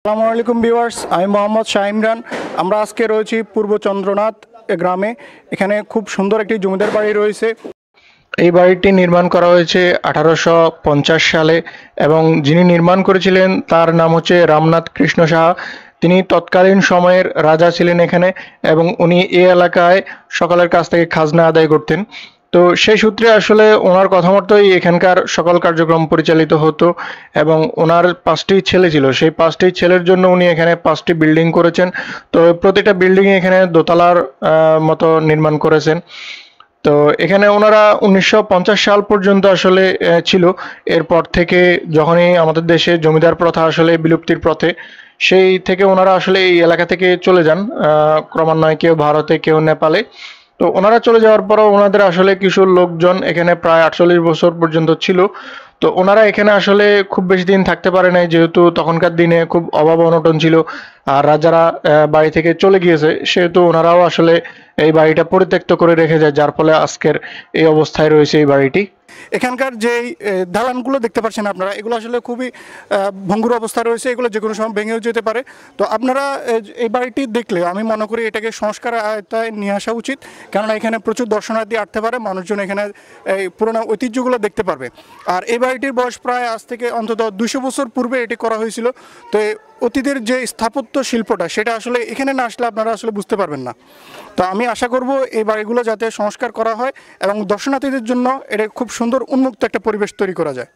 আসসালামু আলাইকুম ভিউয়ার্স, আমি মোহাম্মদ শাহ ইমরান। আমরা আজকে রয়েছি পূর্ব চন্দ্রনাথ গ্রামে। এখানে খুব সুন্দর একটি জমিদার বাড়ি রয়েছে। এই বাড়িটি নির্মাণ করা হয়েছে 1850 সালে এবং যিনি নির্মাণ করেছিলেন তার নাম হচ্ছে রামনাথ কৃষ্ণ সাহা। তিনি তৎকালীন সময়ের রাজা ছিলেন এখানে এবং উনি এই এলাকায় সকলের কাছ থেকে খাজনা আদায় করতেন। তো সেই সূত্রে আসলে ওনার কথা মতোই এখানকার সকল কার্যক্রম পরিচালিত হতো এবং ওনার 5টি ছেলে ছিল। সেই 5টি ছেলের জন্য উনি এখানে 5টি বিল্ডিং করেছেন। তো প্রতিটা বিল্ডিং এখানে দোতলার মতো নির্মাণ করেছেন। তো এখানে ওনারা 1950 সাল পর্যন্ত আসলে ছিল। এরপর থেকে যখনই আমাদের দেশে জমিদার প্রথা আসলে বিলুপ্তির পথে, সেই থেকে ওনারা আসলে এই এলাকা থেকে চলে যান ক্রমান্বয়ে, কেউ ভারতে কেউ নেপালে। তো ওনারা চলে যাওয়ার পরও ওনাদের আসলে কিছু লোকজন এখানে প্রায় 48 বছর পর্যন্ত ছিল। তো ওনারা এখানে আসলে খুব বেশি দিন থাকতে পারে নাই, যেহেতু তখনকার দিনে খুব অভাব অনটন ছিল আর রাজারা বাড়ি থেকে চলে গিয়েছে, সেহেতু ওনারাও আসলে এই বাড়িটা পরিত্যক্ত করে রেখে যায়, যার ফলে আজকের এই অবস্থায় রয়েছে এই বাড়িটি। এখানকার যে দালানগুলো দেখতে পাচ্ছেন আপনারা, এগুলো আসলে খুবই ভঙ্গুর অবস্থা রয়েছে, এগুলো যে কোনো সময় ভেঙেও যেতে পারে। তো আপনারা এই বাড়িটি দেখলে আমি মনে করি এটাকে সংস্কার আয়তায় নিয়ে আসা উচিত, কেননা এখানে প্রচুর দর্শনার্থী আসতে পারে, মানুষজন এখানে এই পুরোনো ঐতিহ্যগুলো দেখতে পারবে। আর এই বাড়িটির বয়স প্রায় আজ থেকে অন্তত 200 বছর পূর্বে এটি করা হয়েছিল। তো অতীতের যে স্থাপত্য শিল্পটা, সেটা আসলে এখানে না আসলে আপনারা আসলে বুঝতে পারবেন না। তো আমি আশা করব এই বাড়িগুলো যাতে সংস্কার করা হয় এবং দর্শনার্থীদের জন্য এটা খুব সুন্দর উন্মুক্ত একটা পরিবেশ তৈরি করা যায়।